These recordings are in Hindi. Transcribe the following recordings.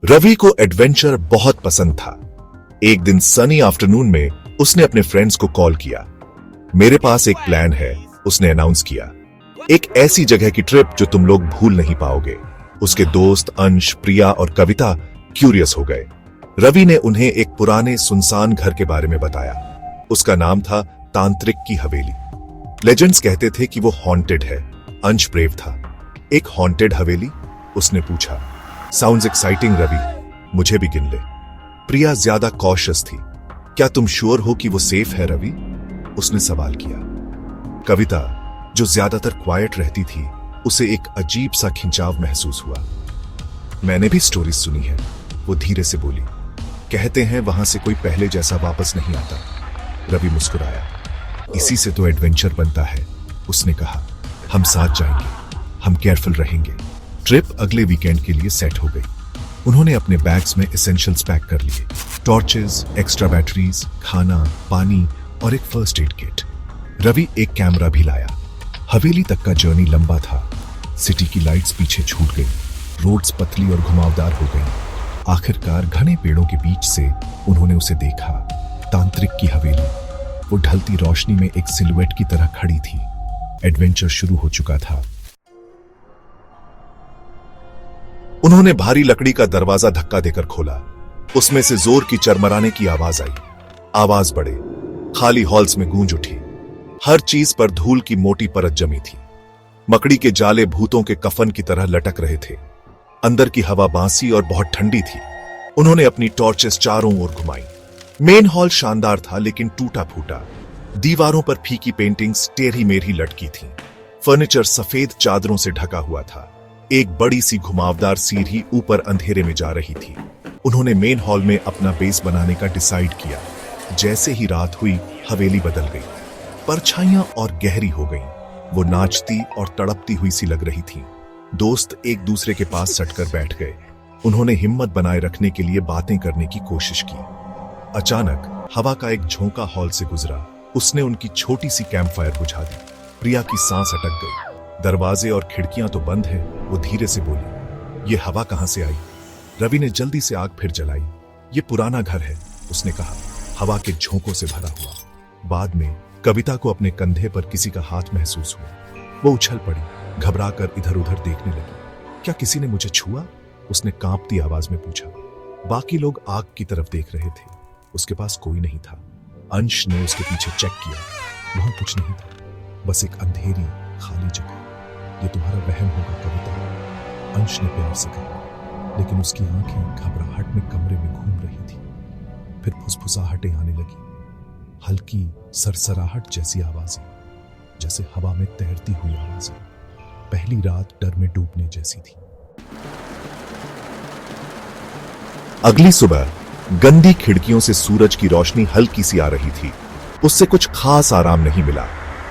रवि को एडवेंचर बहुत पसंद था। एक दिन सनी आफ्टरनून में उसने अपने फ्रेंड्स को कॉल किया। मेरे पास एक प्लान है, उसने अनाउंस किया। एक ऐसी जगह की ट्रिप जो तुम लोग भूल नहीं पाओगे। उसके दोस्त अंश, प्रिया और कविता क्यूरियस हो गए। रवि ने उन्हें एक पुराने सुनसान घर के बारे में बताया। उसका नाम था तांत्रिक की हवेली। लेजेंड्स कहते थे कि वो हॉन्टेड है। अंश ब्रेव था। एक हॉन्टेड हवेली? उसने पूछा। साउंड्स एक्साइटिंग रवि, मुझे भी गिन ले। प्रिया ज्यादा कॉशियस थी। क्या तुम श्योर हो कि वो सेफ है रवि? उसने सवाल किया। कविता, जो ज्यादातर क्वाइट रहती थी, उसे एक अजीब सा खिंचाव महसूस हुआ। मैंने भी स्टोरीज सुनी है, वो धीरे से बोली। कहते हैं वहां से कोई पहले जैसा वापस नहीं आता। रवि मुस्कुराया। इसी से तो एडवेंचर बनता है, उसने कहा। हम साथ जाएंगे, हम केयरफुल रहेंगे। ट्रिप अगले वीकेंड के लिए सेट हो गई। उन्होंने अपने बैग्स में एसेंशियल्स पैक कर लिए। टॉर्चेस, एक्स्ट्रा बैटरीज, खाना, पानी और एक फर्स्ट एड किट। रवि एक कैमरा भी लाया। हवेली तक का जर्नी लंबा था। सिटी की लाइट्स पीछे छूट गई। रोड्स पतली और घुमावदार हो गई। आखिरकार घने पेड़ों के बीच से उन्होंने उसे देखा। तांत्रिक की हवेली। वो ढलती रोशनी में एक सिलुएट की तरह खड़ी थी। एडवेंचर शुरू हो चुका था। उन्होंने भारी लकड़ी का दरवाजा धक्का देकर खोला। उसमें से जोर की चरमराने की आवाज आई। आवाज बढ़े। खाली हॉल्स में गूंज उठी। हर चीज पर धूल की मोटी परत जमी थी। मकड़ी के जाले भूतों के कफन की तरह लटक रहे थे। अंदर की हवा बांसी और बहुत ठंडी थी। उन्होंने अपनी टॉर्चेस चारों ओर घुमाई। मेन हॉल शानदार था, लेकिन टूटा फूटा। दीवारों पर फीकी पेंटिंग्स टेढ़ी मेढ़ी लटकी थीं। फर्नीचर सफेद चादरों से ढका हुआ था। एक बड़ी सी घुमावदार सीढ़ी ऊपर अंधेरे में जा रही थी। उन्होंने मेन हॉल में अपना बेस बनाने का डिसाइड किया। जैसे ही रात हुई, हवेली बदल गई। परछाइयां और गहरी हो गईं। वो नाचती और तड़पती हुई सी लग रही थी। दोस्त एक दूसरे के पास सटकर बैठ गए। उन्होंने हिम्मत बनाए रखने के लिए बातें करने की कोशिश की। अचानक हवा का एक झोंका हॉल से गुजरा। उसने उनकी छोटी सी कैंप फायर बुझा दी। प्रिया की सांस अटक गई। दरवाजे और खिड़कियां तो बंद हैं, वो धीरे से बोली। ये हवा कहां से आई? रवि ने जल्दी से आग फिर जलाई। ये पुराना घर है, उसने कहा, हवा के झोंकों से भरा हुआ। बाद में कविता को अपने कंधे पर किसी का हाथ महसूस हुआ। वो उछल पड़ी, घबराकर इधर उधर देखने लगी। क्या किसी ने मुझे छुआ? उसने कांपती आवाज में पूछा। बाकी लोग आग की तरफ देख रहे थे। उसके पास कोई नहीं था। अंश ने उसके पीछे चेक किया। वहां कुछ नहीं था, बस एक अंधेरी खाली जगह। ये तुम्हारा वहम होगा कविता, अंश ने प्यार से कहा, लेकिन उसकी आंखें घबराहट में कमरे में घूम रही थी। फिर फुसफुसाहटें आने लगी। हल्की सरसराहट जैसी आवाजें, जैसे हवा में तैरती हुई आवाजें। पहली रात डर में डूबने जैसी थी। अगली सुबह गंदी खिड़कियों से सूरज की रोशनी हल्की सी आ रही थी। उससे कुछ खास आराम नहीं मिला।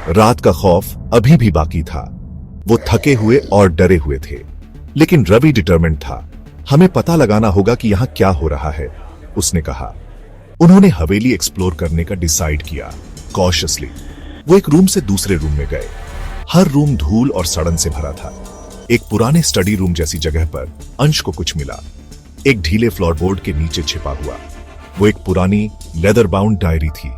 रात का खौफ अभी भी बाकी था। वो थके हुए और डरे हुए थे, लेकिन रवि डिटरमिन्ड था। हमें पता लगाना होगा कि यहां क्या हो रहा है, उसने कहा। उन्होंने हवेली एक्सप्लोर करने का डिसाइड किया, कॉशियसली। वो एक रूम से दूसरे रूम में गए। हर रूम धूल और सड़न से भरा था। एक पुराने स्टडी रूम जैसी जगह पर अंश को कुछ मिला। एक ढीले फ्लोरबोर्ड के नीचे छिपा हुआ। वो एक पुरानी लेदर बाउंड डायरी थी।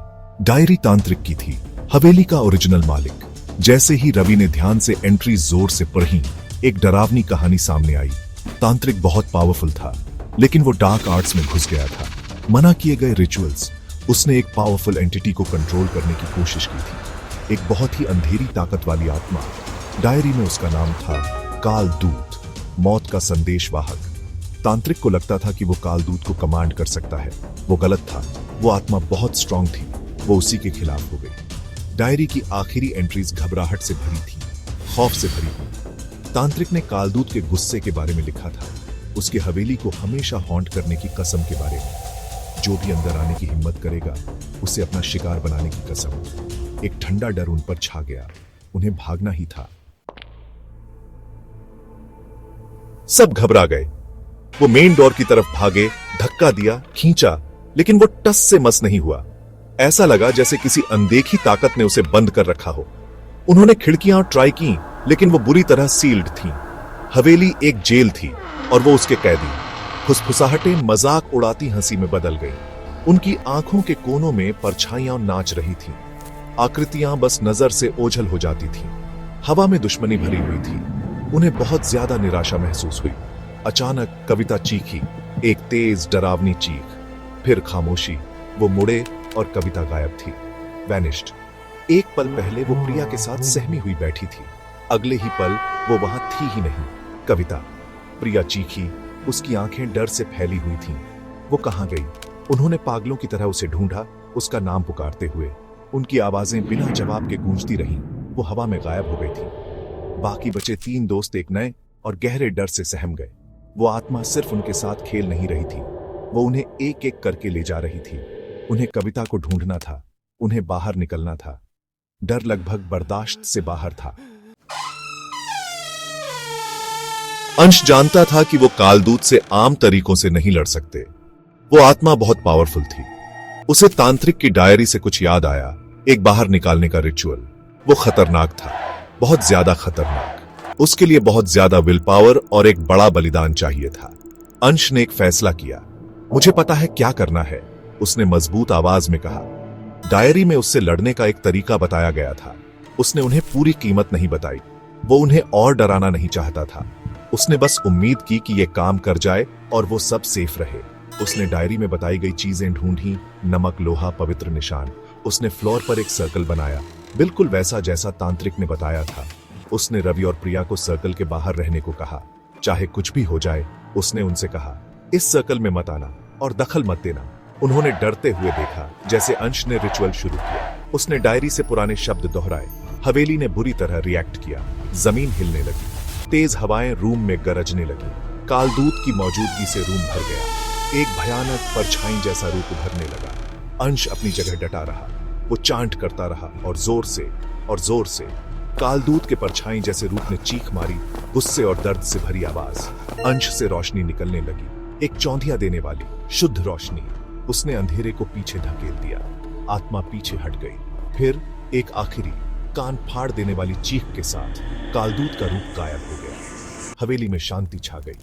डायरी तांत्रिक की थी, हवेली का ओरिजिनल मालिक। जैसे ही रवि ने ध्यान से एंट्री जोर से पढ़ी, एक डरावनी कहानी सामने आई। तांत्रिक बहुत पावरफुल था, लेकिन वो डार्क आर्ट्स में घुस गया था। मना किए गए रिचुअल्स। उसने एक पावरफुल एंटिटी को कंट्रोल करने की कोशिश की थी, एक बहुत ही अंधेरी ताकत वाली आत्मा। डायरी में उसका नाम था काल दूत, मौत का संदेश वाहक। तांत्रिक को लगता था कि वो काल दूत को कमांड कर सकता है। वो गलत था। वो आत्मा बहुत स्ट्रांग थी। वो उसी के खिलाफ हो गई। डायरी की आखिरी एंट्रीज घबराहट से भरी थी, खौफ से भरी थी। तांत्रिक ने कालदूत के गुस्से के बारे में लिखा था, उसके हवेली को हमेशा हॉन्ट करने की कसम के बारे में। जो भी अंदर आने की हिम्मत करेगा, उसे अपना शिकार बनाने की कसम। एक ठंडा डर उन पर छा गया। उन्हें भागना ही था। सब घबरा गए। वो मेन डोर की तरफ भागे, धक्का दिया, खींचा, लेकिन वो टस से मस नहीं हुआ। ऐसा लगा जैसे किसी अनदेखी ताकत ने उसे बंद कर रखा हो। उन्होंने खिड़कियां ट्राई की, लेकिन वो बुरी तरह सील्ड थीं। हवेली एक जेल थी और वो उसके कैदी। फुसफुसाहटें मजाक उड़ाती हंसी में बदल गईं। उनकी आंखों के कोनों में परछाइयां नाच रही थीं। आकृतियां बस नजर से ओझल हो जाती थीं। हवा में दुश्मनी भरी हुई थी। उन्हें बहुत ज्यादा निराशा महसूस हुई। अचानक कविता चीखी, एक तेज डरावनी चीख, फिर खामोशी। वो मुड़े और कविता गायब थी, वैनिश्ड। एक पल पहले वो प्रिया के साथ सहमी हुई बैठी थी, अगले ही पल वो वहां थी ही नहीं। कविता। प्रिया चीखी, उसकी आंखें डर से फैली हुई थीं। वो कहां गई? उन्होंने पागलों की तरह उसे ढूंढा, उसका नाम पुकारते हुए। उनकी आवाजें बिना जवाब के गूंजती रहीं। वो हवा में गायब हो गई थी। बाकी बचे 3 दोस्त एक नए और गहरे डर से सहम गए। वो आत्मा सिर्फ उनके साथ खेल नहीं रही थी, वो उन्हें एक एक करके ले जा रही थी। उन्हें कविता को ढूंढना था, उन्हें बाहर निकलना था। डर लगभग बर्दाश्त से बाहर था। अंश जानता था कि वो कालदूत से आम तरीकों से नहीं लड़ सकते। वो आत्मा बहुत पावरफुल थी। उसे तांत्रिक की डायरी से कुछ याद आया, एक बाहर निकालने का रिचुअल। वो खतरनाक था, बहुत ज्यादा खतरनाक। उसके लिए बहुत ज्यादा विल पावर और एक बड़ा बलिदान चाहिए था। अंश ने एक फैसला किया। मुझे पता है क्या करना है, उसने मजबूत आवाज में कहा। डायरी में उससे लड़ने का एक तरीका बताया गया था। उसने उन्हें पूरी कीमत नहीं बताई। वो उन्हें और डराना नहीं चाहता था। उसने बस उम्मीद की कि यह काम कर जाए और वो सब सेफ रहे। उसने डायरी में बताई गई चीजें ढूंढी, नमक, लोहा, पवित्र निशान। उसने फ्लोर पर एक सर्कल बनाया, बिल्कुल वैसा जैसा तांत्रिक ने बताया था। उसने रवि और प्रिया को सर्कल के बाहर रहने को कहा, चाहे कुछ भी हो जाए। उसने उनसे कहा, इस सर्कल में मत आना और दखल मत देना। उन्होंने डरते हुए देखा जैसे अंश ने रिचुअल शुरू किया। उसने डायरी से पुराने शब्द दोहराए। हवेली ने बुरी तरह रिएक्ट किया। जमीन हिलने लगी, तेज हवाएं रूम में गरजने लगी। कालदूत की मौजूदगी से रूम भर गया। एक भयानक परछाई जैसा रूप उभरने लगा। अंश अपनी जगह डटा रहा। वो चांट करता रहा और जोर से। कालदूत के परछाई जैसे रूप ने चीख मारी, गुस्से और दर्द से भरी आवाज। अंश से रोशनी निकलने लगी, एक चौंधिया देने वाली शुद्ध रोशनी। उसने अंधेरे को पीछे धकेल दिया। आत्मा पीछे हट गई। फिर एक आखिरी कान फाड़ देने वाली चीख के साथ कालदूत का रूप गायब हो गया। हवेली में शांति छा गई।